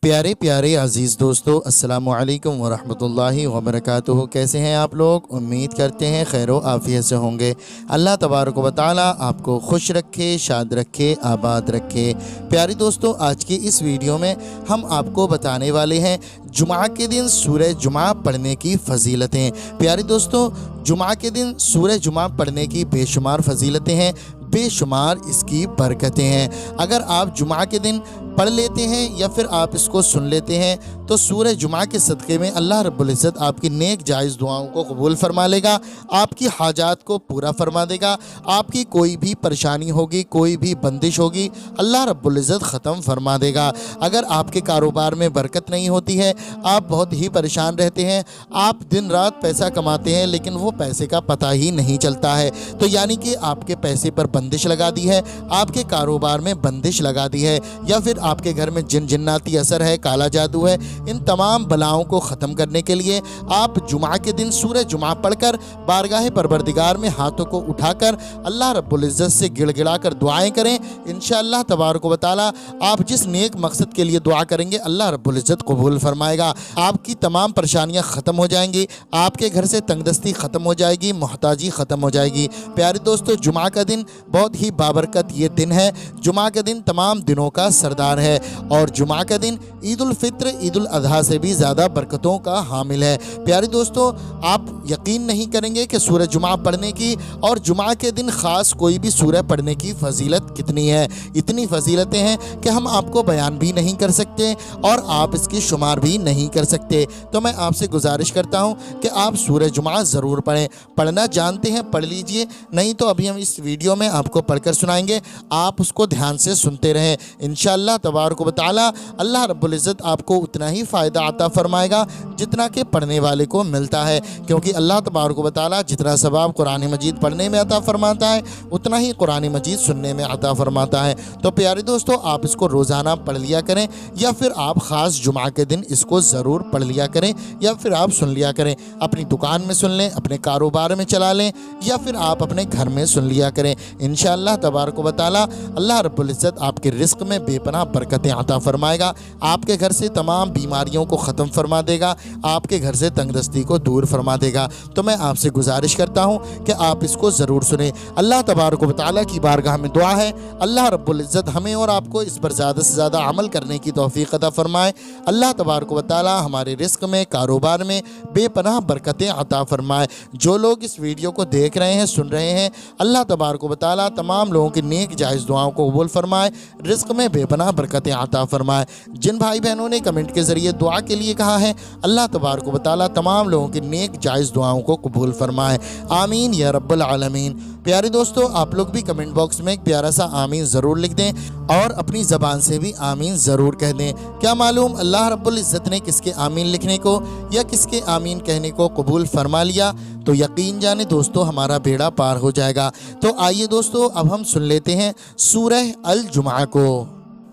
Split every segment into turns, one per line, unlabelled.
प्यारे प्यारे अज़ीज़ दोस्तों, अस्सलामु अलैकुम वरहमतुल्लाहि वबरकातुहू। कैसे हैं आप लोग? उम्मीद करते हैं खैर आफ़ियत से होंगे। अल्लाह तबारक व तआला आपको खुश रखे, शाद रखे, आबाद रखे। प्यारे दोस्तों, आज की इस वीडियो में हम आपको बताने वाले हैं जुमा के दिन सूरह जुमा पढ़ने की फ़जीलतें। प्यारे दोस्तों, जुमा के दिन सूरह जुमा पढ़ने की बेशुमार फ़जीलतें हैं, बेशुमार इसकी बरकतें हैं। अगर आप जुमा के दिन पढ़ लेते हैं या फिर आप इसको सुन लेते हैं तो सूरह जुमा के सदक़े में अल्लाह रब्बुल इज़्ज़त आपकी नेक जायज़ दुआओं को कबूल फरमा लेगा, आपकी हाजात को पूरा फरमा देगा। आपकी कोई भी परेशानी होगी, कोई भी बंदिश होगी, अल्लाह रब्बुल इज़्ज़त ख़त्म फरमा देगा। अगर आपके कारोबार में बरकत नहीं होती है, आप बहुत ही परेशान रहते हैं, आप दिन रात पैसा कमाते हैं लेकिन वो पैसे का पता ही नहीं चलता है, तो यानी कि आपके पैसे पर बंदिश लगा दी है, आपके कारोबार में बंदिश लगा दी है, या फिर आपके घर में जिन्नाती असर है, काला जादू है, इन तमाम बलाओं को ख़त्म करने के लिए आप जुमा के दिन सूरह जुमा पढ़कर बारगाह परवरदिगार में हाथों को उठाकर अल्लाह रब्बुल इज़्ज़त से गिड़गिड़ा कर दुआएँ करें। इंशाअल्लाह तबारक व तआला आप जिस नेक मकसद के लिए दुआ करेंगे अल्लाह रब्बुल इज़्ज़त कबूल फरमाएगा। आपकी तमाम परेशानियाँ ख़त्म हो जाएंगी, आपके घर से तंगदस्ती ख़त्म हो जाएगी, मोहताजी ख़त्म हो जाएगी। प्यारे दोस्तों, जुमा का दिन बहुत ही बाबरकत ये दिन है। जुमा का दिन तमाम दिनों का सरदार है और जुमा का दिन ईद उल फित्र, ईद उल अज़हा से भी ज़्यादा बरकतों का हामिल है। प्यारे दोस्तों, आप यकीन नहीं करेंगे कि सूरह जुमा पढ़ने की और जुमा के दिन ख़ास कोई भी सूरह पढ़ने की फ़जीलत कितनी है। इतनी फ़जीलतें हैं कि हम आपको बयान भी नहीं कर सकते और आप इसकी शुमार भी नहीं कर सकते। तो मैं आपसे गुजारिश करता हूँ कि आप सूरह जुमा ज़रूर पढ़ें। पढ़ना जानते हैं पढ़ लीजिए, नहीं तो अभी हम इस वीडियो में आपको पढ़कर सुनाएंगे, आप उसको ध्यान से सुनते रहें। इंशाअल्लाह तबारक व तआला अल्लाह रब्बुल इज़्ज़त आपको उतना ही फ़ायदा अता फ़रमाएगा जितना कि पढ़ने वाले को मिलता है, क्योंकि अल्लाह तबारक व तआला जितना सवाब कुरान मजीद पढ़ने में अता फ़रमाता है उतना ही कुरान मजीद सुनने में अता फ़रमाता है। तो प्यारे दोस्तों, आप इसको रोज़ाना पढ़ लिया करें या फिर आप ख़ास जुमा के दिन इसको ज़रूर पढ़ लिया करें या फिर आप सुन लिया करें। अपनी दुकान में सुन लें, अपने कारोबार में चला लें या फिर आप अपने घर में सुन लिया करें। इंशाअल्लाह तबारक व तआला अल्लाह रब्बुल इज़्ज़त आपके रिज़्क़ में बेपनाह बरकतें अता फ़रमाएगा, आपके घर से तमाम बीमारियों को ख़त्म फरमा देगा, आपके घर से तंगदस्ती को दूर फरमा देगा। तो मैं आपसे गुजारिश करता हूँ कि आप इसको ज़रूर सुने। अल्लाह तबारक व तआला की बारगाह में दुआ है अल्लाह रब्बुल इज़्ज़त हमें और आपको इस पर ज़्यादा से ज़्यादा अमल करने की तौफ़ीक़ अता फ़रमाए। अल्लाह तबारक व तआला हमारे रिज़्क़ में, कारोबार में बेपनाह बरकतें अता फ़रमाए। जो लोग इस वीडियो को देख रहे हैं, सुन रहे हैं, अल्लाह तबारक व तआला तमाम लोगों की नेक जायज़ दुआओं को कबूल फरमाए, रिज़्क़ में बेपनाह बरकतें अता फ़रमाए। जिन भाई बहनों ने कमेंट के ज़रिए दुआ के लिए कहा है, अल्लाह तबारक व तआला तमाम लोगों की नेक जायज़ दुआओं को कबूल फरमाए। आमीन या रब्बल आलमीन। प्यारे दोस्तों, आप लोग भी कमेंट बॉक्स में एक प्यारा सा आमीन ज़रूर लिख दें और अपनी ज़बान से भी आमीन ज़रूर कह दें। क्या मालूम अल्लाह रब्बुल इज़्ज़त ने किसके आमीन लिखने को या किसके आमीन कहने को कबूल फरमा लिया तो यकीन जाने दोस्तों हमारा बेड़ा पार हो जाएगा। तो आइए दोस्तों, अब हम सुन लेते हैं सूरह अल जुमा को।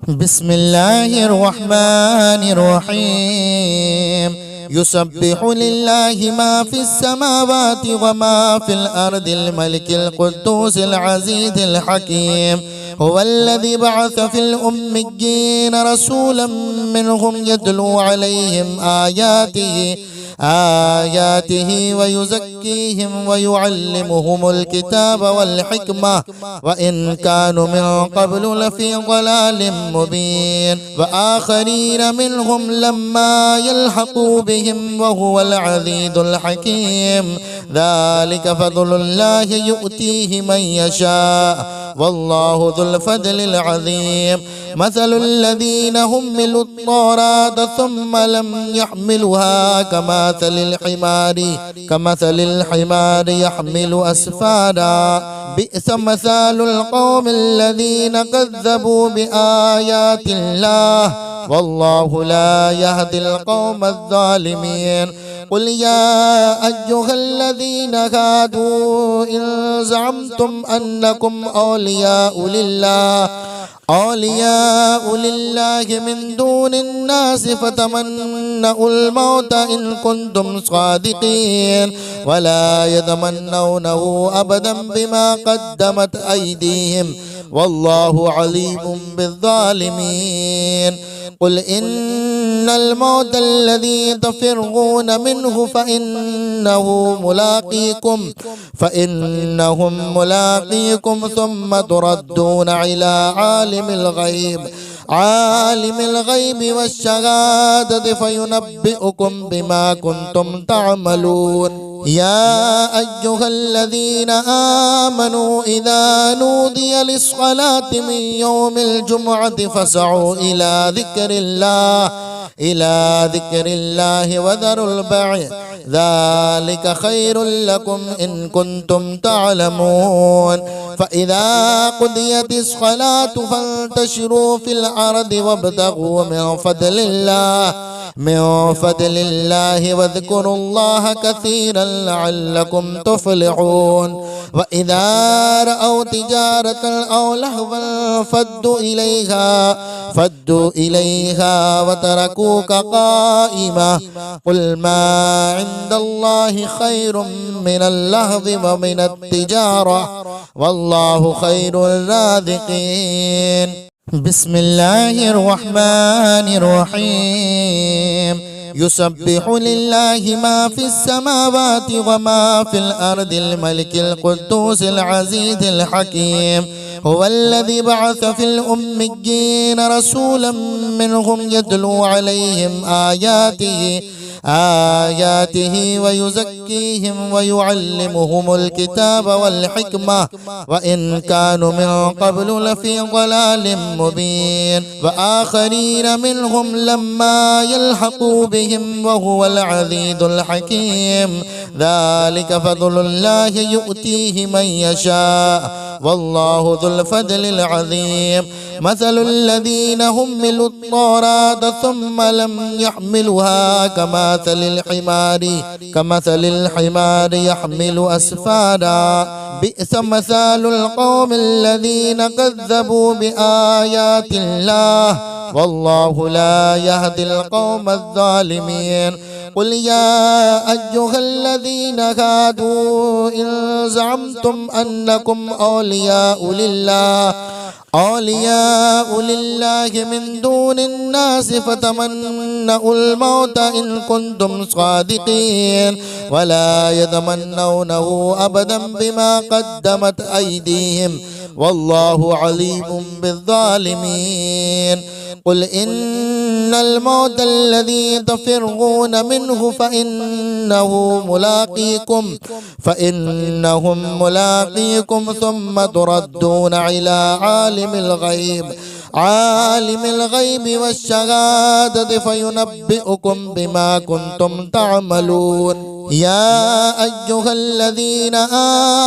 बिस्मिल्लाहिर रहमानिर रहीम। युसब्बिहु लिल्लाहि मा फिस समावाति व मा फिल अर्दिल मलिकिल कुद्दूसिल अज़ीज़िल हकीम। हुवल्लज़ी बअस फिल उम्मिय्यीन रसूलन मिनहुम यतलू अलैहिम आयातिही व युज़क्कीहिम व युअल्लिमुहुमुल किताब वल हिकमा व इन कानू मिन क़ब्लु लफ़ी ज़लालिम मुबीन व आख़रीन मिनहुम लम्मा यल्हक़ू बिहिम व हुवल अज़ीज़ुल हकीम। ज़ालिका फ़ज़्लुल्लाहि युअतीहि मन यशा वल्लाहु ज़ुल फ़ज़्लिल अज़ीम। मसलुल्लज़ीना हुम्मिलुत तौरात सुम्मा लम यहमिलुहा कमसलिल हिमारी यहमिलु अस्फारा। बि'स मसालुल कौमिल्लज़ीना कज़्ज़बू बिआयातिल्लाह वल्लाहु ला यहदिल कौमज़्ज़ालिमीन। कुल या अय्युहल्लज़ीना हादू इन ज़अमतुम अन्नकुम औलियाउ लिल्लाहि मिन दूनिन नास फतमन्नउल मौत इन कुंतुम सादिकीन वला यतमन्नौनहु अबदन बिमा क़द्दमत अयदीहिम वल्लाहु अलीमुम बिज़्ज़ालिमीन। قل إن الموت الذي تفرون منه فإنهم ملاقيكم ثم تردون إلى عالم الغيب والشهادة فينبئكم بما كنتم تعملون. يا أيها الذين آمنوا إذا نودي للصلاة من يوم الجمعة فاسعوا إلى ذكر الله وذروا البيع ذلك خير لكم إن كنتم تعلمون. فإذا قضيت الصلاة فانتشروا في الأرض وابتغوا من فضل الله واذكروا الله كثيرا لعلكم تفلحون. وإذا رأوا تجارة أو لهوا فدوا إليها وتركوك قائما قل ما عند الله خير من اللهو ومن التجارة والله خير الرازقين. بسم الله الرحمن الرحيم. يسبح لله ما في السماوات وما في الأرض الملك القدوس العزيز الحكيم. هو الذي بعث في الأميين رسولا منهم يتلو عليهم آياته ويزكيهم ويعلمهم الكتاب والحكمة وإن كانوا من قبل لفي ضلال مبين. وآخرين منهم لما يلحقوا بهم وهو العزيز الحكيم. ذلك فضل الله يؤتيه من يشاء والله ذو الفضل العظيم. مثل الذين حملوا التوراة ثم لم يحملوها كمثل الحمار يحمل أسفارا بئس مثل القوم الذين كذبوا بآيات الله والله لا يهدي القوم الظالمين. قل يا أيها الذين هادوا إن زعمتم أنكم أولياء لله من دون الناس فتمنوا الموت إن كنتم صادقين ولا يتمنونه أبدا بما قدمت أيديهم والله عليم بالظالمين. قل إن الموت الذي تفرون منه فإنهم ملاقيكم ثم تردون إلى عالم الغيب والشهادة فينبئكم بما كنتم تعملون. يا أيها الذين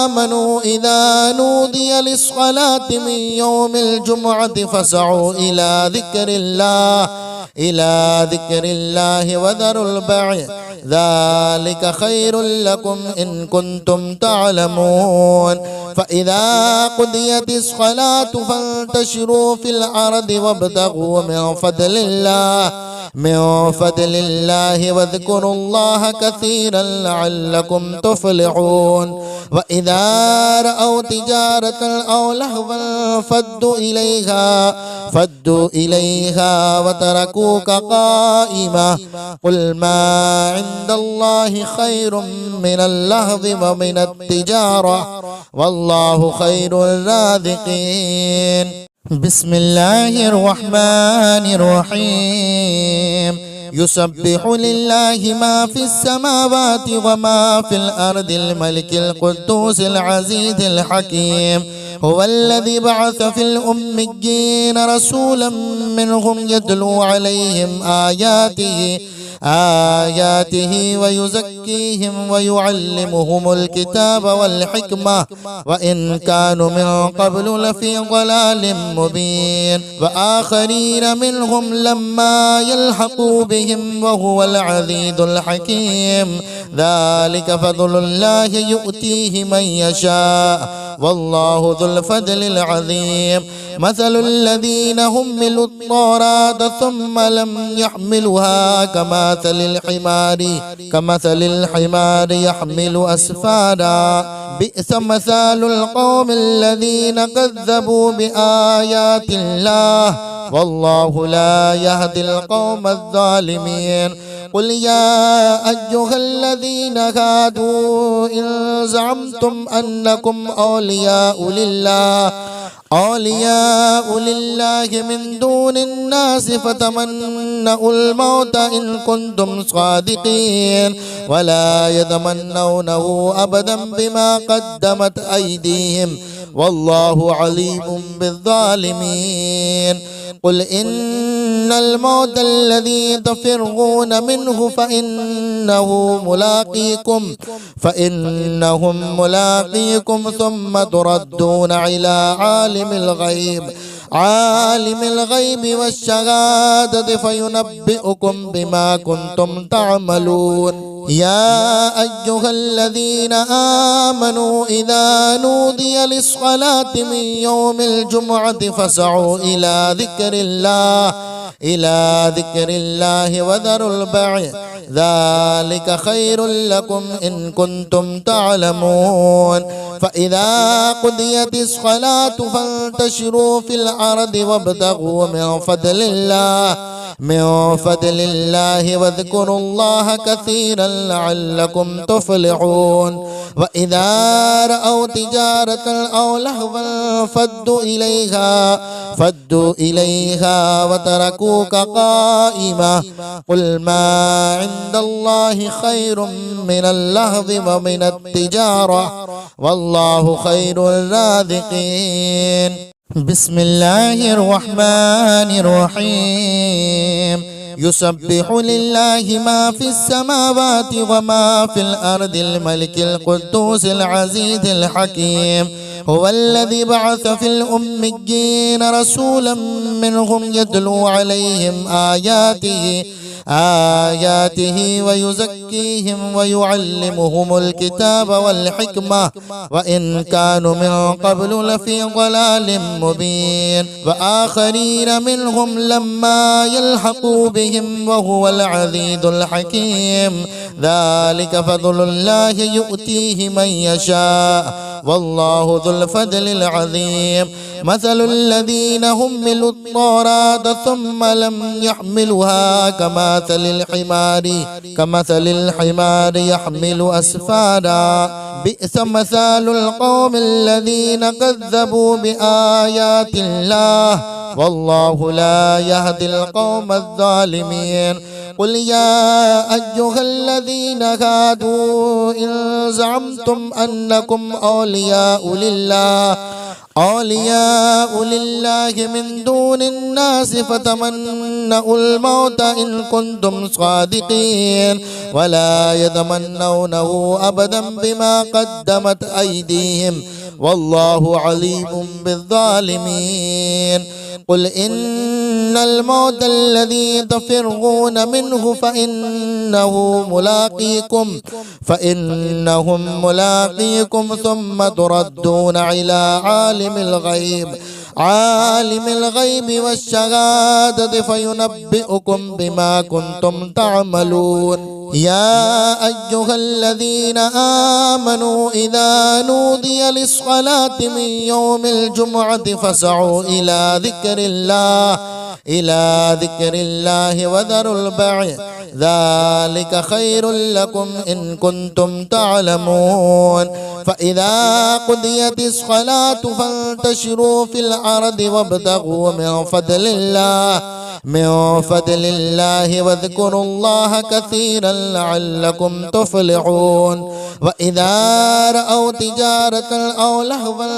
آمنوا إذا نودي للصلاة من يوم الجمعة فاسعوا إلى ذكر الله وذروا البيع ذلك خير لكم إن كنتم تعلمون. فإذا قضيت الصلاة فانتشروا في الأرض وابتغوا من فضل الله واذكروا الله كثيرا لعلكم تفلحون. وإذا رأوا تجارة أو لهوا فدوا إليها وتركوك قائما قل ما عند الله خير من اللهو ومن التجارة والله خير الرازقين. بسم الله الرحمن الرحيم. يسبح لله ما في السماوات وما في الأرض الملك القدوس العزيز الحكيم. هو الذي بعث في الأميين رسولا منهم يتلو عليهم آياته ويزكيهم ويعلمهم الكتاب والحكمة وإن كانوا من قبل لفي ضلال مبين. وآخرين منهم لما يلحقوا بهم وهو العزيز الحكيم. ذلك فضل الله يؤتيه من يشاء والله ذو الفضل العظيم. مثل الذين حملوا التوراة ثم لم يحملوها كمثل الحمار يحمل أسفارا بئس مثل القوم الذين كذبوا بآيات الله वल्लाहु ला यहदिल कौमल ज़ालिमीन। कुल या अय्युहल्लज़ीना हादू इन ज़अमतुम अन्नकुम औलियाउ लिल्लाहि मिन दूनिन्नास फतमन्नउल मौत इन कुंतुम सादिकीन वला यतमन्नौनहु अबदन बिमा क़द्दमत अयदीहिम वल्लाहु अलीमुम बिज़्ज़ालिमीन। कुल इन्नल मौतल्लज़ी तफ़िर्रून मिन्हु फ़इन्नहुम मुलाक़ीकुम सुम्मा तुरद्दून इला आलिमिल गैबि वश्शहादति फ़युनब्बिउकुम बिमा कुंतुम तअमलून। या अय्युहल्लज़ीना आमनू इज़ा नूदिया लिस्सलाति मिन यौमिल जुमुअति फ़सअू इला ज़िक्रिल्लाहि वज़रुल बैअ ज़ालिका खैरुल लकुम इन कुंतुम तअलमून। फ़इज़ा क़ुदियतिस सलातु फ़ंतशिरू फ़िल अर्दि वब्तग़ू मिन फ़ज़लिल्लाहि वज़्कुरुल्लाह कसीरन लअल्लकुम तुफ़्लिहून। वइज़ा रअव तिजारतन औ लहवन फद्दू इलैहा वतरकूका क़ाइमा क़ुल मा इंदल्लाहि खैरुम मिनल लहवी व मिनत तिजारा वल्लाहु खैरुर राज़िक़ीन। बिस्मिल्लाहिर रहमानिर रहीम। युसब्बिहु लिल्लाहि मा फिस समावाति व मा फिल अर्दिल मलिकिल कुद्दूसिल अज़ीज़िल हकीम। हुवल्लज़ी बअस फिल उम्मिय्यीन रसूलन मिनहुम यत्लू अलैहिम आयातिही व युज़क्कीहिम व युअल्लिमुहुमुल किताब वल हिकमह व इन कानू मिन क़ब्लु लफ़ी ज़लालिम मुबीन। व आखरीन मिनहुम लम्मा यल्हक़ू बिहिम व हुवल अज़ीज़ुल हकीम। ज़ालिका फ़ज़्लुल्लाहि युअतीहि मन यशा वल्लाहु ज़ुल फ़ज़लिल अज़ीम। मसलुल लज़ीना हुम्मिलुत तौरात सुम्मा लम यहमिलुहा कमसलिल हिमारि यहमिलु अस्फारा बि'स मसालुल क़ौमिल लज़ीना कज़्ज़बू बिआयातिल्लाह वल्लाहु ला यहदिल कौमल ज़ालिमीन। कुल या अय्युहल्लज़ीना हादू इन ज़अमतुम अन्नकुम औलियाउ लिल्लाहि मिन दूनिन्नास फतमन्नउल मौत इन कुंतुम सादिकीन वला यतमन्नौनहु अबदन बिमा क़द्दमत अयदीहिम वल्लाहु अलीमुम बिज़्ज़ालिमीन। कुल इन्नल मौतल्लज़ी तफ़िर्रून मिन्हु फ़इन्नहुम मुलाक़ीकुम सुम्मा तुरद्दून इला आलिमिल गैबि वश्शहादति फ़युनब्बिउकुम बिमा कुंतुम तअमलून। या अय्युहल्लज़ीना आमनू इज़ा नूदिया लिस्सलाति मिन यौमिल जुमुअति फ़सअू इला ज़िक्रिल्लाहि वज़रुल बैअ ज़ालिका खैरुल लकुम इन कुंतुम तअलमून। फ़इज़ा क़ुदियतिस सलातु फ़ंतशिरू फ़िल अर्दि वब्तग़ू मिन फ़ज़लिल्लाहि वज़्कुरुल्लाह कसीरन लअल्लकुम तुफ़्लिहून। वइज़ा रअव तिजारतन औ लहवन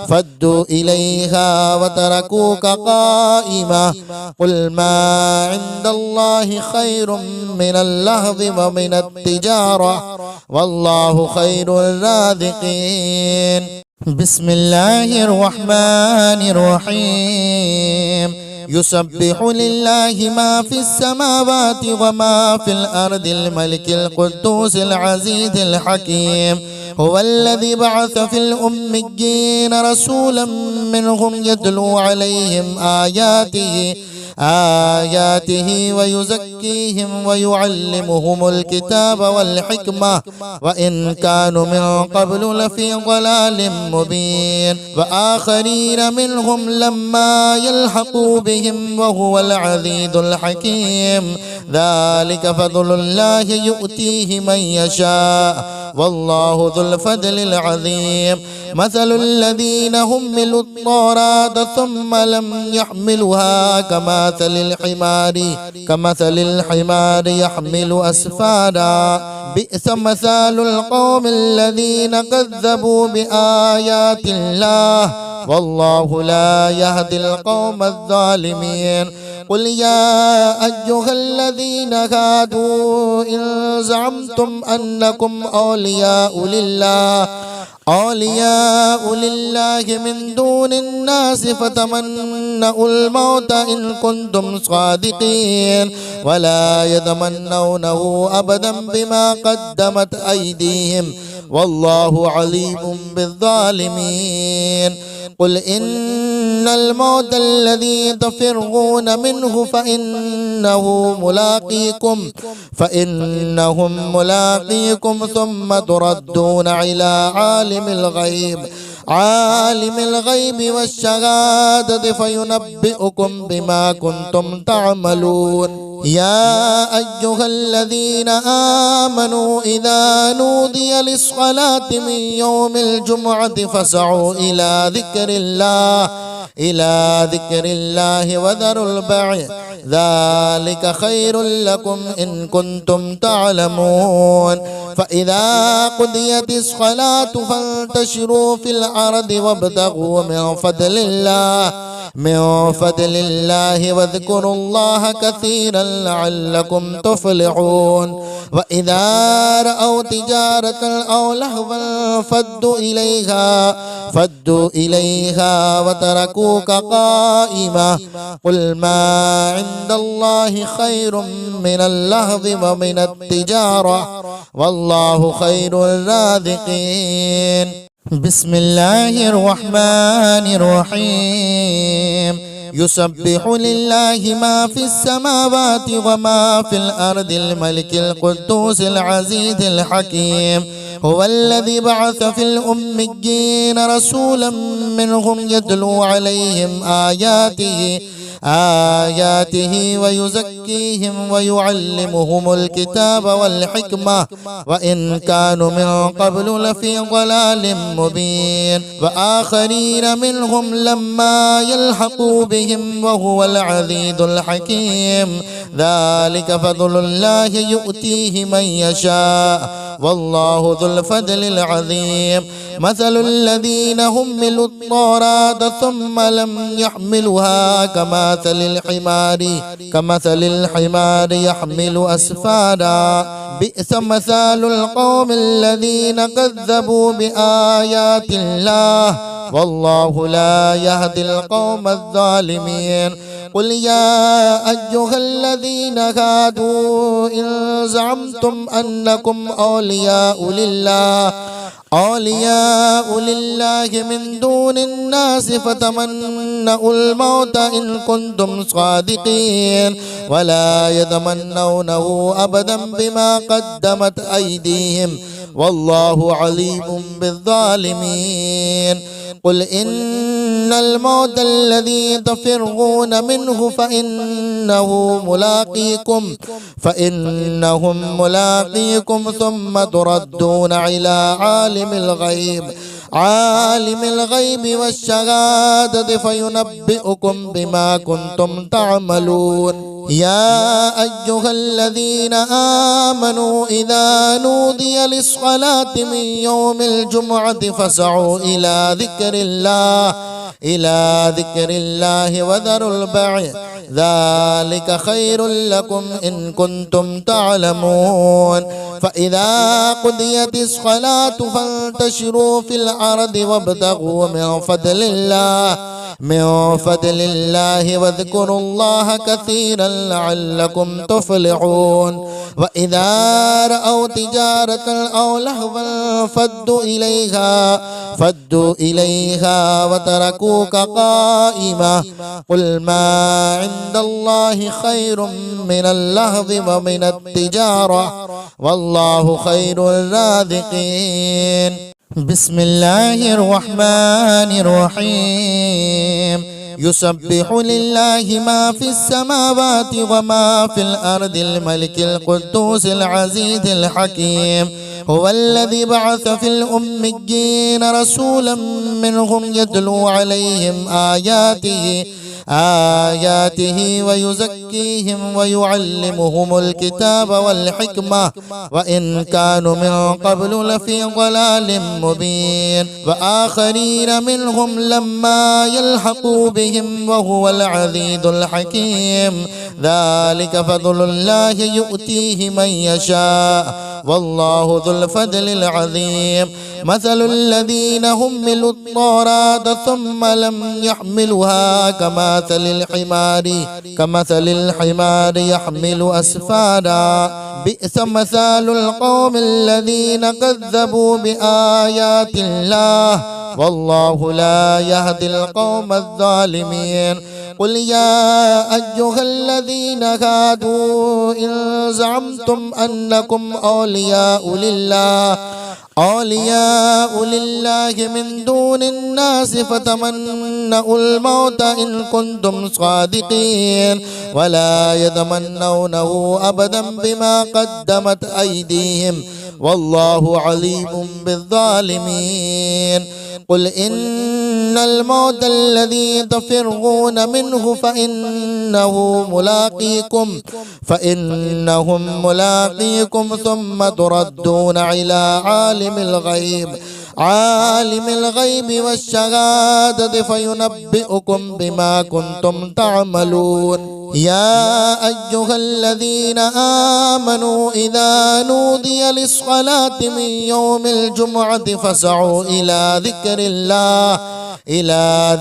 फद्दू इलैहा वतरकूका क़ाइमा क़ुल मा इंदल्लाहि खैरुम मिनल लहवी व मिनत तिजारा वल्लाहु खैरुर राज़िक़ीन। बिस्मिल्लाहिर रहमानिर रहीम। युसब्बिहु लिल्लाहि मा फिस समावाति व मा फिल अर्दिल मलिकिल कुद्दूसिल अज़ीज़िल हकीम। हुवल्लज़ी बअस फिल उम्मिय्यीन रसूलन मिनहुम यत्लू अलैहिम آياته ويزكيهم ويعلمهم الكتاب والحكمة وإن كانوا من قبل لفي ضلال مبين وآخرين منهم لما يلحقوا بهم وهو العزيز الحكيم ذلك فضل الله يؤتيه من يشاء والله ذو الفضل العظيم مثل الذين حملوا التوراة ثم لم يحملوها كمثل الحمار يحمل أسفارا بئس مثال القوم الذين كذبوا بآيات الله والله لا يهدي القوم الظالمين قل يا أيها الذين هادوا إن زعمتم أنكم أولياء لله من دون الناس فتمنوا الموت إن كنتم صادقين ولا يتمنونه أبدا بما قدمت أيديهم والله عليم بالظالمين قل إن الموت الذي تفرون منه فإنهم ملاقيكم ثم تردون إلى عالم الغيب والشهادة فينبئكم بما كنتم تعملون يا أيها الذين آمنوا إذا نودي للصلاة من يوم الجمعة فاسعوا إلى ذكر الله وذروا البيع ذلك خير لكم إن كنتم تعلمون فإذا قضيت الصلاة فانتشروا في الأرض وابتغوا من فضل الله واذكروا الله كثيرا لعلكم تفلحون وإذا رأوا تجارة أو لهوا فدوا إليها وتركوك قائما قل ما عند الله خير من اللهو ومن التجارة والله خير الرازقين بسم الله الرحمن الرحيم يسبح لله ما في السماوات وما في الأرض الملك القدوس العزيز الحكيم هو الذي بعث في الأميين رسولا منهم يتلو عليهم آياته ويزكيهم ويعلمهم الكتاب والحكمة وإن كانوا من قبل لفي ضلال مبين وآخرين منهم لما يلحقوا بهم وهو العزيز الحكيم ذلك فضل الله يؤتيه من يشاء والله ذو الفضل العظيم مثل الذين حملوا التوراة ثم لم يحملوها كمثل الحمار يحمل أسفارا بئس مثال القوم الذين كذبوا بآيات الله والله لا يهدي القوم الظالمين قل يا أيها الذين هادوا إن زعمتم أنكم أولياء لله من دون الناس فتمنوا الموت إن كنتم صادقين ولا يتمنونه أبدا بما قدمت أيديهم والله عليم بالظالمين قل إن الموت الذي تفرون منه فإنهم ملاقيكم ثم تردون إلى عالم الغيب والشهادة فينبئكم بما كنتم تعملون يا أيها الذين آمنوا إذا نودي للصلاة من يوم الجمعة فاسعوا إلى ذكر الله وذروا البيع ذلك خير لكم إن كنتم تعلمون فإذا قضيت الصلاة فانتشروا في الأرض وابتغوا من فضل الله من فضل الله واذكروا الله كثيرا لعلكم تفلحون وإذا رأوا تجارة أو لهوا فدوا إليها وتركوك قائما قل ما عند الله خير من اللهو ومن التجارة والله خير الرازقين. بسم الله الرحمن الرحيم. يسبح لله ما في السماوات وما في الأرض الملك القدوس العزيز الحكيم. هو الذي بعث في الأميين رسولا منهم يتلو عليهم آياته ويزكيهم ويعلمهم الكتاب والحكمة وإن كانوا من قبل لفي ضلال مبين وآخرين منهم لما يلحقوا بهم وهو العزيز الحكيم. ذلك فضل الله يؤتيه من يشاء والله ذو الفضل العظيم. مثل الذين حملوا التوراة ثم لم يحملوها كمثل الحمار يحمل أسفارا بئس مثال القوم الذين كذبوا بآيات الله والله لا يهدي القوم الظالمين. قل يا أيها الذين هادوا إن زعمتم أنكم أولياء لله من دون الناس فتمنوا الموت إن كنتم صادقين ولا يتمنونه أبدا بما قدمت أيديهم والله عليم بالظالمين. قل إن الموت الذي تفرون منه فإنهم ملاقيكم ثم تردون إلى عالم الغيب والشهادة فينبئكم بما كنتم تعملون. يا أيها الذين آمنوا إذا نودي للصلاة من يوم الجمعة فاسعوا إلى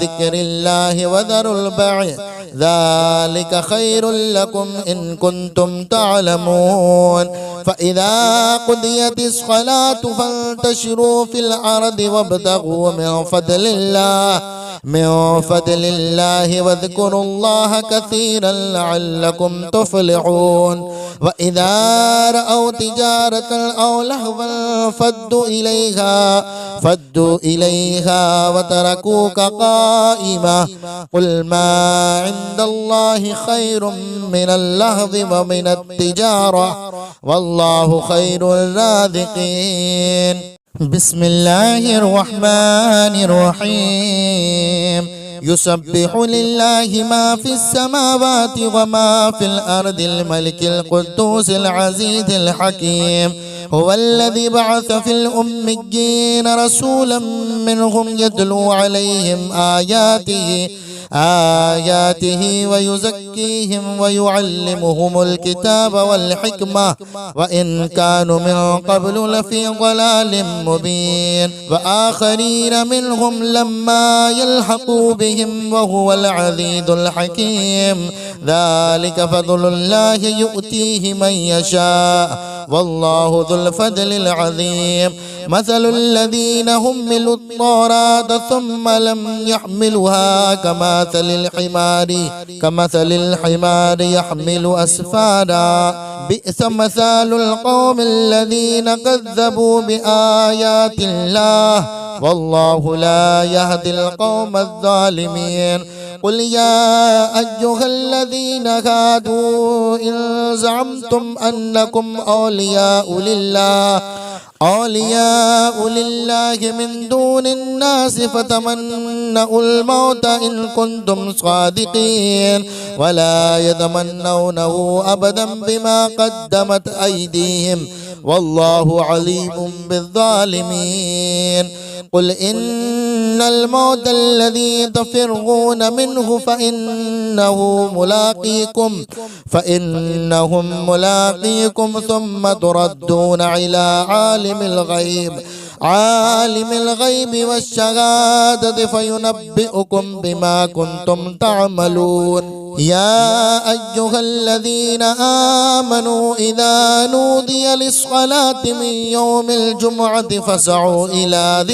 ذكر الله وذروا البيع ذلك خير لكم إن كنتم تعلمون. فإذا قضيت الصلاة فانتشروا في الأرض وابتغوا من فضل الله واذكروا الله كثيرا لعلكم تفلحون. وإذا رأوا تجارة أو لهوا فدوا إليها وتركوك قائما قل ما عند الله خير من اللهو ومن التجارة والله خير الرازقين. بسم الله الرحمن الرحيم. يسبح لله ما في السماوات وما في الأرض الملك القدوس العزيز الحكيم. هو الذي بعث في الأميين رسولا منهم يتلو عليهم آياته ويزكيهم ويعلمهم الكتاب والحكمة وإن كانوا من قبل لفي ضلال مبين وآخرين منهم لما يلحقوا بهم وهو العزيز الحكيم. ذلك فضل الله يؤتيه من يشاء والله ذو الفضل العظيم. مثل الذين حملوا التوراة ثم لم يحملوها كمثل الحمار يحمل أسفارا بئس مثال القوم الذين كذبوا بآيات الله والله لا يهدي القوم الظالمين. قل يا أيها الذين هادوا إن زعمتم أنكم أولياء لله من دون الناس فتمنوا الموت إن كنتم صادقين ولا يتمنونه أبدا بما قدمت أيديهم والله عليم بالظالمين. قل إن الموت الذي تفرون منه فإنهم ملاقيكم ثم تردون إلى عالم الغيب والشهادة فينبئكم بما كنتم تعملون يا أيها الذين آمنوا إذا نودي للصلاة من يوم الجمعة فاسعوا إلى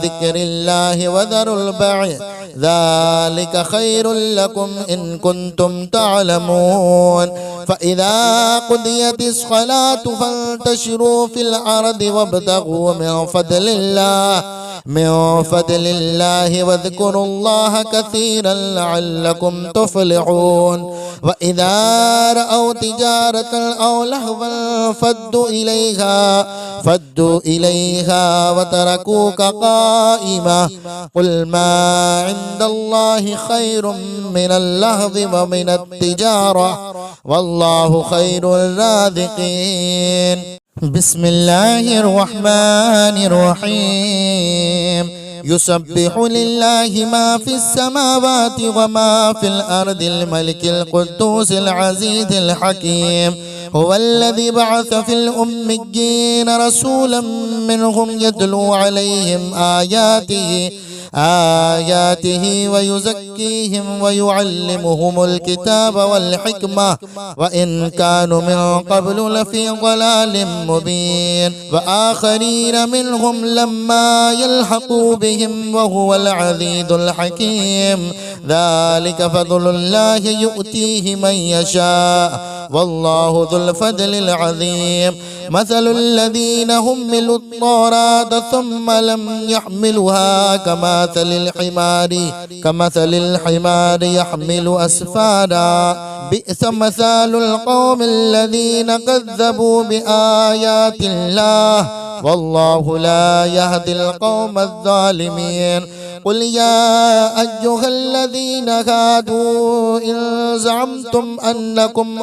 ذكر الله وذروا البيع ذلك خير لكم إن كنتم تعلمون فإذا قضيت الصلاة فانتشروا في الأرض وابتغوا من فضل الله واذكروا الله كثيرا لعلكم تفلحون وإذا رأوا تجارة أو لهوا فدوا إليها وتركوك قائما قل ما عند الله خير من اللهو ومن التجارة والله خير الرازقين بسم الله الرحمن الرحيم يسبح لله ما في السماوات وما في الأرض الملك القدوس العزيز الحكيم هو الذي بعث في الأميين رسولا منهم يتلو عليهم آياته ويزكيهم ويعلمهم الكتاب والحكمة وإن كانوا من قبل لفي ضلال مبين وآخرين منهم لما يلحقوا بهم وهو العزيز الحكيم ذلك فضل الله يؤتيه من يشاء والله ذو الفضل العظيم مثل الذين حملوا التوراة ثم لم يحملوها كمثل الحمار يحمل أسفارا بئس مثال القوم الذين كذبوا بآيات الله والله لا يهدي القوم الظالمين قل يا أيها الذين هادوا إن زعمتم أنكم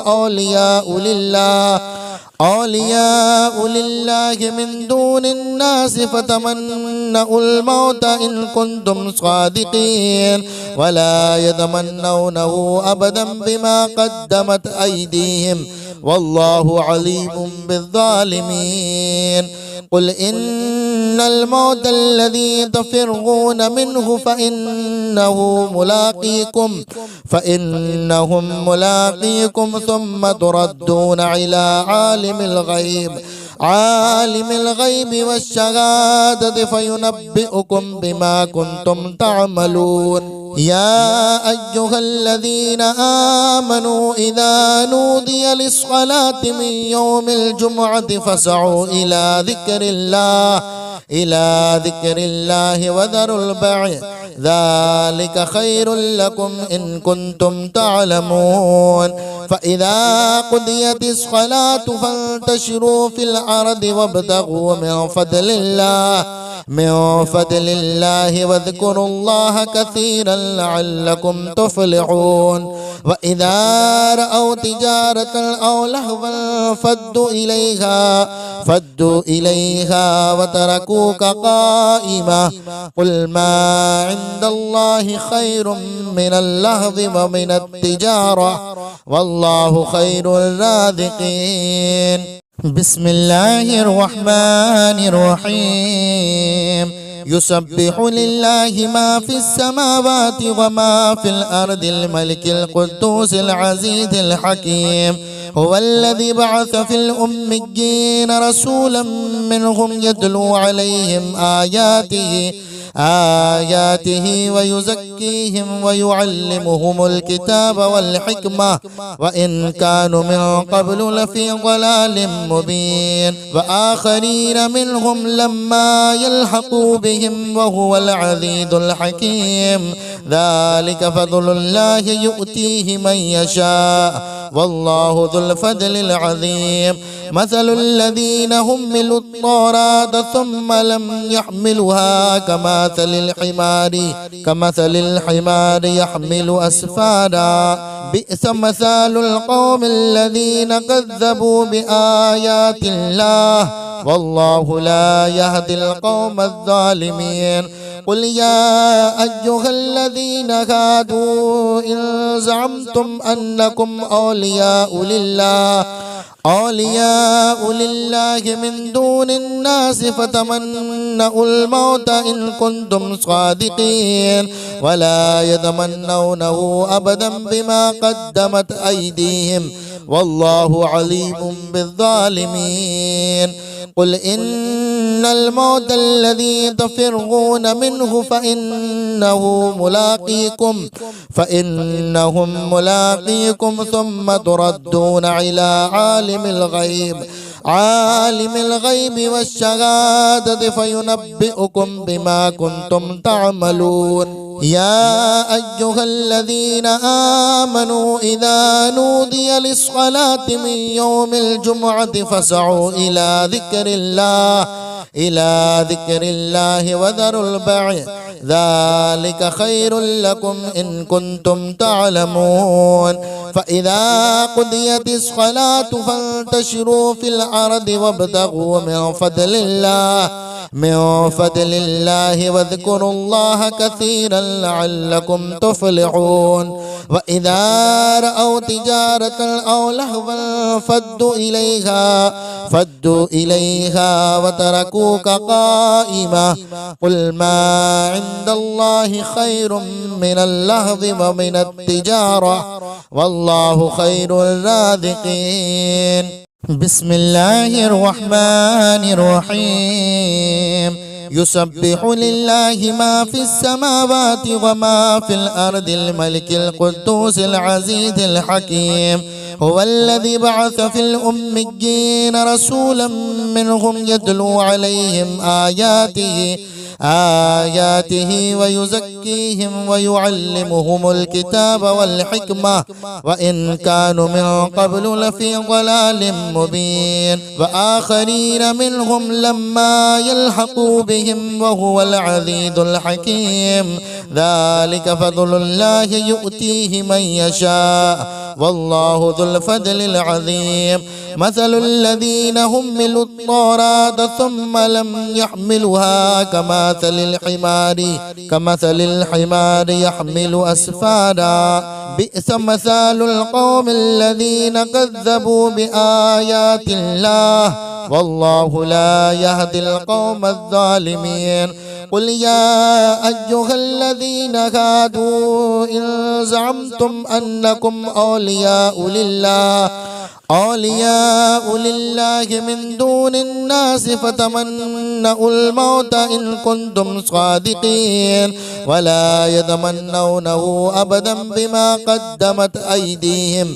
أولياء لله من دون الناس فتمنوا الموت إن كنتم صادقين ولا يتمنونه أبدا بما قدمت أيديهم والله عليم بالظالمين قل إن الموت الذي تفرون منه فإنهم ملاقيكم ثم تردون إلى عالم الغيب والشهادة فينبئكم بما كنتم تعملون يا أيها الذين آمنوا إذا نودي للصلاة من يوم الجمعة فاسعوا إلى ذكر الله وذروا البيع ذلك خير لكم إن كنتم تعلمون فإذا قضيت الصلاة فانتشروا في الأرض وابتغوا من فضل الله واذكروا الله كثيرا لعلكم تفلحون وإذا رأوا تجارة أو لهوا فدوا إليها وتركوك قائما قل ما عند الله خير من اللهو ومن التجارة والله خير الرازقين بسم الله الرحمن الرحيم يسبح لله ما في السماوات وما في الأرض الملك القدوس العزيز الحكيم هو الذي بعث في الأميين رسولا منهم يتلو عليهم آياته ويزكيهم ويعلمهم الكتاب والحكمة وإن كانوا من قبل لفي ضلال مبين وآخرين منهم لما يلحقوا بهم وهو العزيز الحكيم ذلك فضل الله يؤتيه من يشاء والله ذو الفضل العظيم مثل الذين حملوا التوراة ثم لم يحملوها كمثل الحمار يحمل أسفارا بئس مثال القوم الذين كذبوا بآيات الله والله لا يهدي القوم الظالمين قل يا أيها الذين هادوا إن زعمتم أنكم औलिया लिल्लाहि मिन दूनिन नास फतमन्नउल मौत इन कुंतुम सादिकीन वला यतमन्नउनहु अबदन बिमा क़द्दमत अयदीहिम वल्लाहु अलीमुम बिज़्ज़ालिमीन। कुल इन्नल मौतल्लज़ी तफ़िर्रून मिन्हु फ़इन्नहुम मुलाक़ीकुम सुम्मा तुरद्दून इला आलिमिल गैबि वश्शहादति फ़युनब्बिउकुम बिमा कुंतुम तअमलून। या अय्युहल्लज़ीना आमनू इज़ा नूदिया लिस्सलाति मिन यौमिल जुमुअति फ़सअू इला ज़िक्रिल्लाहि वज़रुल बैअ ज़ालिका खैरुल लकुम इन कुंतुम तअलमून। फ़इज़ा क़ुदियतिस सलातु फ़ंतशिरू फ़िल अर्दि वब्तग़ू मिन फ़ज़लिल्लाहि वज़्कुरुल्लाह कसीरन लअल्लकुम तुफ़्लिहून। वइज़ा रअव तिजारतन औ लहवन फद्दू इलैहा वतरकूका क़ाइमा क़ुल मा इंदल्लाहि खैरुम मिनल लहवी व मिनत तिजारा वल्लाहु खैरुर राज़िक़ीन। बिस्मिल्लाहिर रहमानिर रहीम। युसब्बिहु लिल्लाहि मा फिस समावाति व मा फिल अर्दिल मलिकिल कुद्दूसिल अज़ीज़िल हकीम। हुवल्लज़ी बअस फिल उम्मिय्यीन रसूलन मिनहुम यत्लू अलैहिम आयातिही व युज़क्कीहिम व युअल्लिमुहुमुल किताब वल हिकमा व इन कानू मिन क़ब्लु लफ़ी ज़लालिम मुबीन। व आखरीन मिनहुम लम्मा यल्हक़ू बिहिम व हुवल अज़ीज़ुल हकीम। ज़ालिका फ़ज़्लुल्लाहि युअतीहि मन यशा वल्लाहु ज़ुल फ़ज़्लिल अज़ीम। मसलुल्लज़ीना हुम्मिलुत तौरात सुम्मा लम यहमिलुहा कमसलिल हिमारि यहमिलु अस्फारा बि'सा मसालुल क़ौमिल्लज़ीना कज़्ज़बू बिआयातिल्लाह वल्लाहु ला यहदिल क़ौमज़ ज़ालिमीन। कुल या अय्युहल्लज़ीना हादू इन ज़अमतुम अन्नकुम औलिया लिल्लाहि मिन दूनिन नास फतमन्नउल मौत इन कुंतुम सादिकीन वला यतमन्नउनहु अबदन बिमा क़द्दमत अयदीहिम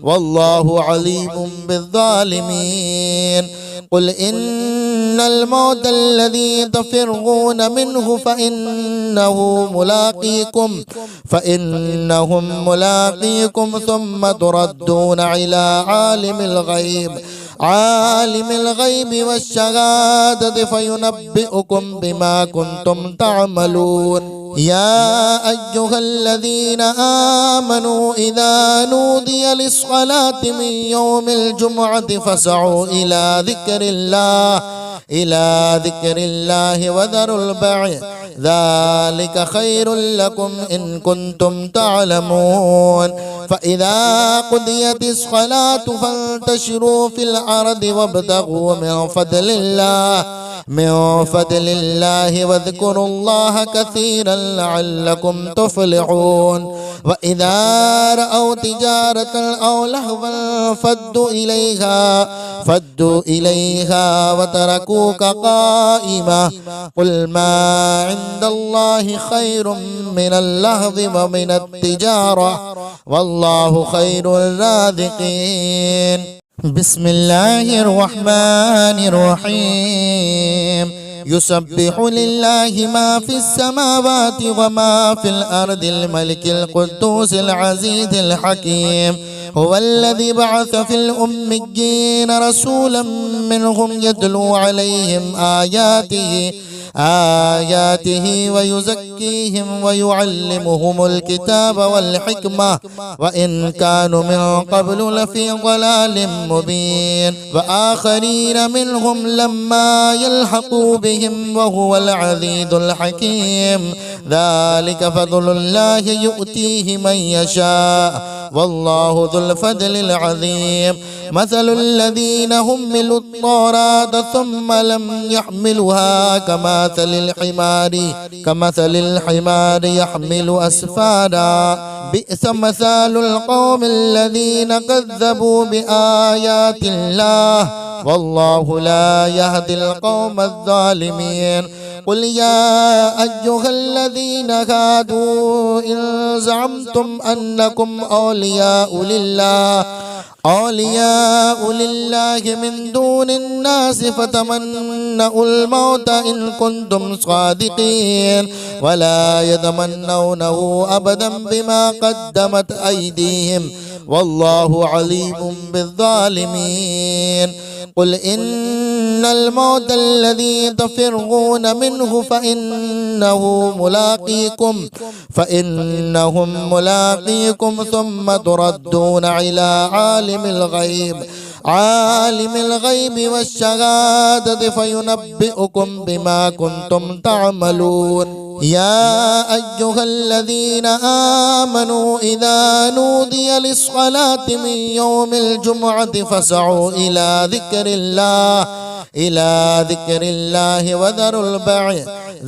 वल्लाहु अलीमुम बिज़्ज़ालिमीन। कुल इन्नल मौतल्लज़ी तफ़िर्रून मिन्हु फ़इन्नहुम मुलाक़ीकुम सुम्मा तुरद्दून इला आलिमिल गैबि वश्शहादति फ़युनब्बिउकुम बिमा कुंतुम तअमलून। या अय्युहल्लज़ीना आमनू इज़ा नूदिया लिस्सलाति मिन यौमिल जुमुअति फ़सअू इला ज़िक्रिल्लाहि वज़रुल बैअ ज़ालिका खैरुल लकुम इन कुंतुम तअलमून। फ़इज़ा क़ुदियतिस सलातु फ़ंतशिरू फ़िल अर्दि वब्तग़ू मिन फ़ज़लिल्लाहि वज़्कुरुल्लाह कसीरन लअल्लकुम तुफ़्लिहून। वइज़ा रअव तिजारतन औ लहवन फद्दू इलैहा वतरकूका क़ाइमा क़ुल मा इंदल्लाहि खैरुम मिनल लहवी व मिनत तिजारा वल्लाहु खैरुर राज़िक़ीन। बिस्मिल्लाहिर रहमानिर रहीम। युसब्बिहु लिल्लाहि मा फिस समावाति व मा फिल अर्दिल मलिकिल कुद्दूसिल अज़ीज़िल हकीम। हुवल्लज़ी बअस फिल उम्मिय्यीन रसूलन मिनहुम यत्लू अलैहिम आयातिही व युज़क्कीहिम व युअल्लिमुहुमुल किताब वल हिकमा व इन कानू मिन क़ब्लु लफ़ी ज़लालिम मुबीन। व आखरीन मिनहुम लम्मा यल्हक़ू बिहिम व हुवल अज़ीज़ुल हकीम। ज़ालिका फ़ज़्लुल्लाहि युअतीहि मन यशा वल्लाहु ज़ुल फ़ज़लिल अज़ीम। मसलुल लज़ीना हुम्मिलुत तौरात सुम्मा लम यहमिलुहा कमसलिल हिमारी यहमिलु अस्फारा बि'स मसालुल कौमिल लज़ीना कज़्ज़बू बिआयातिल्लाह वल्लाहु ला यहदिल कौमज़ ज़ालिमीन। कुल या अय्युहल्लज़ीना हादू इन ज़अमतुम अन्नकुम औलियाउ लिल्लाहि मिन दूनिन्नास फतमन्नउल मौत इन कुंतुम सादिकीन वला यतमन्नौनहु अबदन बिमा क़द्दमत अयदीहिम वल्लाहु अलीमुम बिज़्ज़ालिमीन। कुल इन्नल मौतल्लज़ी तफ़िर्रून मिन्हु फ़इन्नहुम मुलाक़ीकुम सुम्मा तुरद्दून इला आलिमिल गैबि वश्शहादति फ़युनब्बिउकुम बिमा कुंतुम तअमलून। या अय्युहल्लज़ीना आमनू इज़ा नूदिया लिस्सलाति मिन यौमिल जुमुअति फ़सअू इला ज़िक्रिल्लाहि वज़रुल बैअ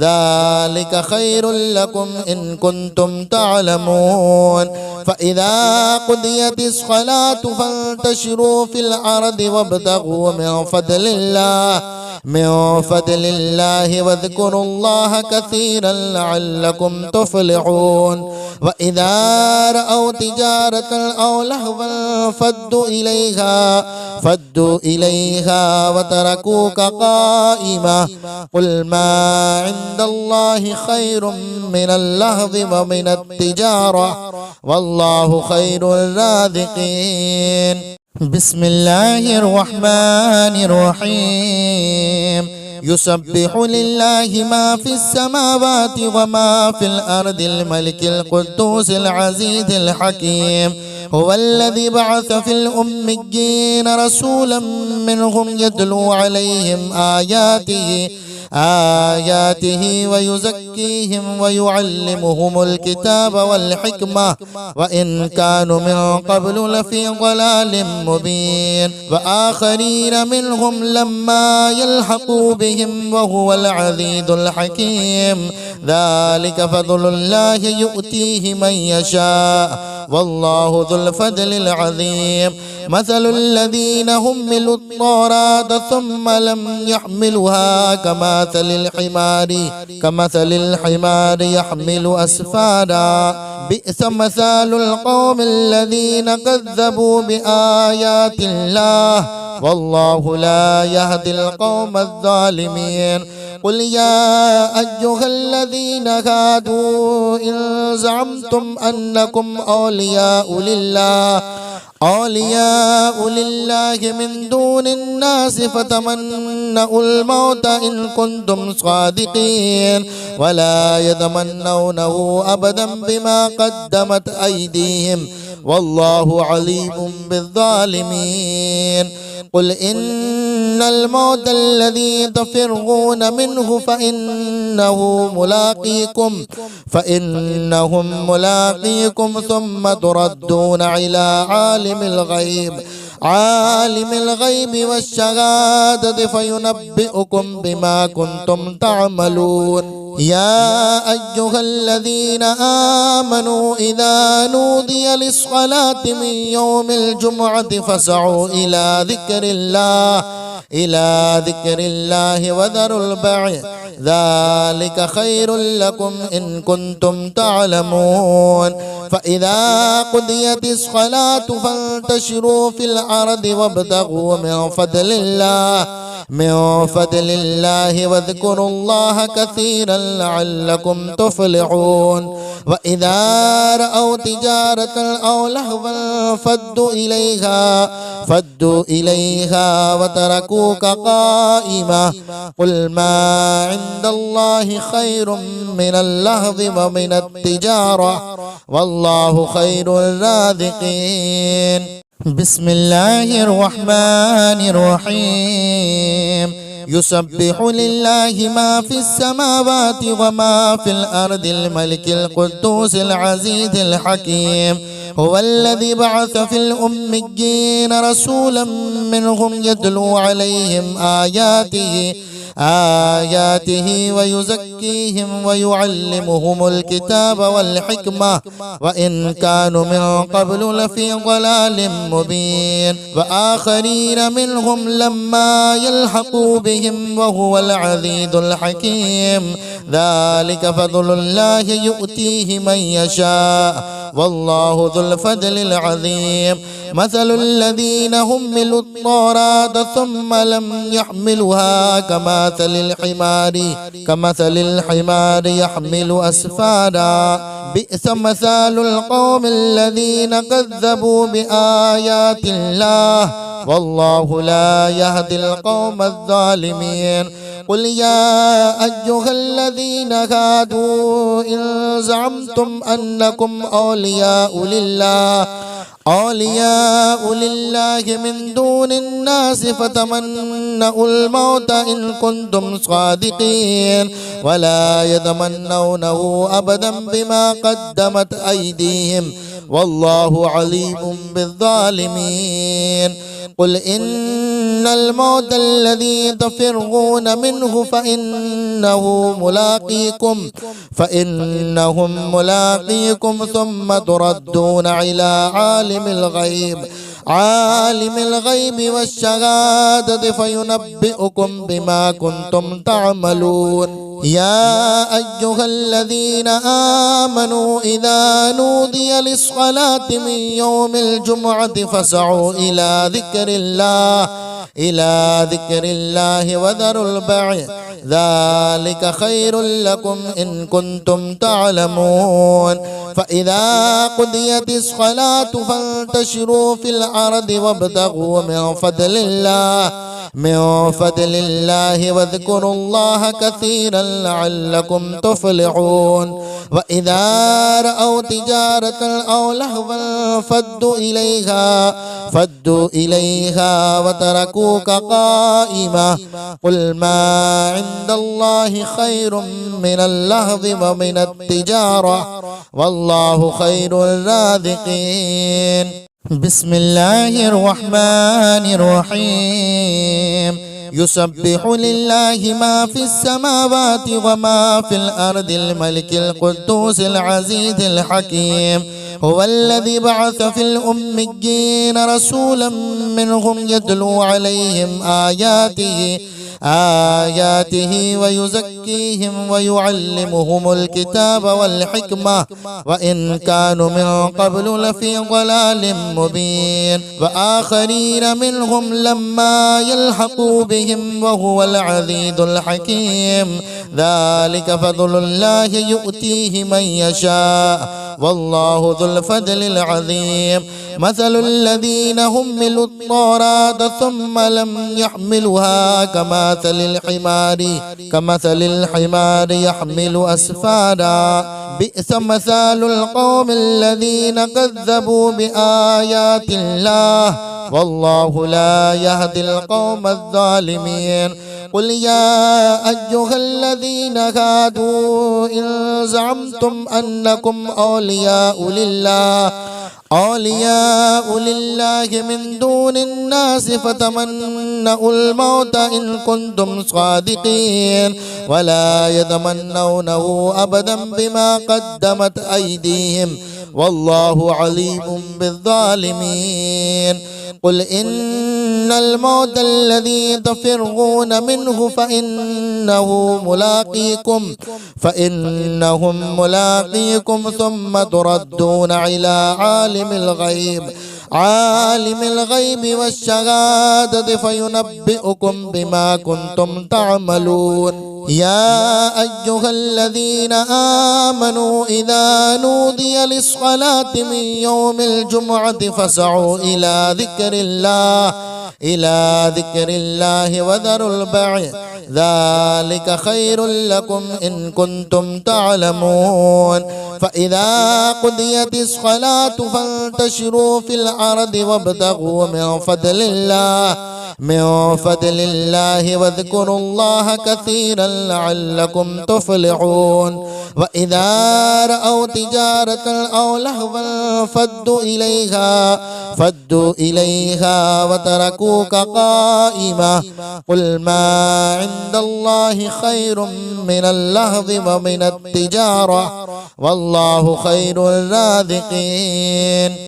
ज़ालिका खैरुल लकुम इन कुंतुम तअलमून। फ़इज़ा क़ुदियतिस सलातु फ़ंतशिरू फ़िल अर्दि वब्तग़ू मिन फ़ज़लिल्लाहि वज़्कुरुल्लाह कसीरन लअल्लकुम तुफ़्लिहून। वइज़ा रअव तिजारतन औ लहवन फद्दू इलैहा वतरकूका क़ाइमा क़ुल मा इंदल्लाहि खैरुम मिनल लहवी व मिनत तिजारा वल्लाहु खैरुर राज़िक़ीन। बिस्मिल्लाहिर रहमानिर रहीम। युसब्बिहु लिल्लाहि मा फिस समावाति व मा फिल अर्दिल मलिकिल कुद्दूसिल अज़ीज़िल हकीम। हुवल्लज़ी बअस फिल उम्मिय्यीन रसूलन मिनहुम यत्लू अलैहिम आयातिही व युज़क्कीहिम व युअल्लिमुहुमुल किताब वल हिकमा व इन कानू मिन क़ब्लु लफ़ी ज़लालिम मुबीन। व आखरीन मिनहुम लम्मा यल्हक़ू बिहिम व हुवल अज़ीज़ुल हकीम। ज़ालिका फ़ज़्लुल्लाहि यु'तीहि मन यशा वल्लाहु ज़ुल फ़ज़लिल अज़ीम। मसलुल लज़ीना हुम्मिलुत तौरात सुम्मा लम यहमिलुहा कमसलिल हिमारी यहमिलु अस्फारा बि'स मसालुल कौमिल लज़ीना कज़्ज़बू बिआयातिल्लाह वल्लाहु ला यहदिल कौमज़ ज़ालिमीन। कुल या अय्युहल्लज़ीना हादू इन ज़अमतुम अन्नकुम औलियाउ लिल्लाहि मिन दूनिन्नास फतमन्नउल मौत इन कुंतुम सादिकीन वला यतमन्नौनहु अबदन बिमा क़द्दमत अयदीहिम वल्लाहु अलीमुम बिज़्ज़ालिमीन। कुल इन्नल मौतल्लज़ी तफ़िर्रून मिन्हु फ़इन्नहुम मुलाक़ीकुम सुम्मा तुरद्दून इला आलिमिल गैबि वश्शहादति फ़युनब्बिउकुम बिमा कुंतुम तअमलून। या अय्युहल्लज़ीना आमनू इज़ा नूदिया लिस्सलाति मिन यौमिल जुमुअति फ़सअू इला ज़िक्रिल्लाहि वज़रुल बैअ ज़ालिका खैरुल लकुम इन कुंतुम तअलमून। फ़इज़ा क़ुदियतिस सलातु फ़ंतशिरू फ़िल अर्दि वब्तग़ू मिन फ़ज़लिल्लाहि वज़्कुरुल्लाह कसीरन लअल्लकुम तुफ़्लिहून। वइज़ा रअव तिजारतन औ लहवन फद्दू इलैहा वतरकूका क़ाइमा क़ुल मा इंदल्लाहि खैरुम मिनल लहवी व मिनत तिजारा वल्लाहु खैरुर राज़िक़ीन। बिस्मिल्लाहिर रहमानिर रहीम। युसब्बिहु लिल्लाहि मा फिस समावाति व मा फिल अर्दिल मलिकिल कुद्दूसिल अज़ीज़िल हकीम हुवल्लज़ी बअस फिल उम्मिय्यीन रसूलन मिनहुम यतलू अलैहिम आयातिही व युज़क्कीहिम व युअल्लिमुहुमुल किताब वल हिकमा व इन कानू मिन क़ब्लु लफ़ी ज़लालिम मुबीन व आख़रीन मिनहुम लम्मा यल्हक़ू बिहिम व हुवल अज़ीज़ुल हकीम ज़ालिका फ़ज़्लुल्लाहि युअतीहि मन यशा वल्लाहु ज़ुल फ़ज़्लिल अज़ीम मसलुल लज़ीना हुम्मिलुत तौरात सुम्मा लम यहमिलुहा कमसलिल हिमारी यहमिलु अस्फारा बिअस मसालुल कौमिल लज़ीना कज़्ज़बू बिआयातिल्लाह वल्लाहु ला यहदिल कौमज़ ज़ालिमीन कुल या अय्युहल्लज़ीना हादू इन ज़अमतुम अन्नकुम औलियाउ लिल्लाहि मिन दूनिन्नास फतमन्नउल मौत इन कुंतुम सादिकीन वला यतमन्नौनहु अबदन बिमा क़द्दमत अयदीहिम वल्लाहु अलीमुम बिज़्ज़ालिमीन कुल इन्नल मौतल्लज़ी तफ़िर्रून मिन्हु फ़इन्नहुम मुलाक़ीकुम सुम्मा तुरद्दून इला आलिमिल ग़ैबि वश्शहादति फ़युनब्बिउकुम बिमा कुन्तुम तअमलून या अय्युहल्लज़ीना आमनू इज़ा नूदिया लिस्सलाति मिन यौमिल जुमुअति फ़सअू इला ज़िक्रिल्लाहि वज़रुल बैअ ज़ालिका खैरुल लकुम इन कुन्तुम तअलमून फ़इज़ा क़ुदियतिस सलातु फ़ंतशिरू फ़िल अर्दि वब्तग़ू मिन फ़ज़लिल्लाहि वज़्कुरुल्लाह कसीरन लअल्लकुम तुफ़्लिहून वइज़ा रअव तिजारतन औ लहवन फद्दू इलैहा वतरकूका क़ाइमा क़ुल मा इंदल्लाहि खैरुम मिनल लहवी व मिनत तिजारा वल्लाहु खैरुर राज़िक़ीन बिस्मिल्लाहिर रहमानिर रहीम युसब्बिहु लिल्लाहि मा फिस समावाति व मा फिल अर्दिल मलिकिल कुद्दूसिल अज़ीज़िल हकीम हुवल्लज़ी बअस फिल उम्मिय्यीन रसूलन मिनहुम यतलू अलैहिम आयातिही व युज़क्कीहिम व युअल्लिमुहुमुल किताब वल हिकमा व इन कानू मिन क़ब्लु लफ़ी ज़लालिम मुबीन व आख़रीन मिनहुम लम्मा यल्हक़ू बिहिम व हुवल अज़ीज़ुल हकीम ज़ालिका फ़ज़्लुल्लाहि युअतीहि मन यशा वल्लाहु ज़ुल फ़ज़्लिल अज़ीम मसलुल लज़ीना हुम्मिलुत तौरात सुम्मा लम यहमिलुहा कमसलिल हिमारी यहमिलु अस्फारा बिअस मसालुल कौमिल लज़ीना कज़्ज़बू बिआयातिल्लाह वल्लाहु ला यहदिल कौमज़ ज़ालिमीन कुल या अय्युहल्लज़ीना हादू इन ज़अमतुम अन्नकुम औलियाउ लिल्लाहि मिन दूनिन्नास फतमन्नउल मौत इन कुंतुम सादिकीन वला यतमन्नौनहु अबदन बिमा क़द्दमत अयदीहिम वल्लाहु अलीमुम बिज़्ज़ालिमीन कुल इन्नल मौतल्लज़ी तफ़िर्रून मिन्हु फ़इन्नहुम मुलाक़ीकुम सुम्मा तुरद्दून इला आलिमिल ग़ैबि वश्शहादति फ़युनब्बिउकुम बिमा कुन्तुम तअमलून या अय्युहल्लज़ीना आमनू इज़ा नूदिया लिस्सलाति मिन यौमिल जुमुअति फ़सअू इला ज़िक्रिल्लाहि वज़रुल बैअ ज़ालिका खैरुल लकुम इन कुन्तुम तअलमून फ़इज़ा क़ुदियतिस सलातु फ़ंतशिरू फ़िल अर्दि वब्तग़ू मिन फ़ज़लिल्लाहि वज़्कुरुल्लाह कसीरन लअल्लकुम तुफ़्लिहून। व इज़ा रअव तिजारतन औ लहवन फद्दू इलैहा व तरकूका क़ाइमा क़ुल मा इंदल्लाहि खैरुम मिनल लहवी व मिनत तिजारा वल्लाहु खैरुर राज़िक़ीन।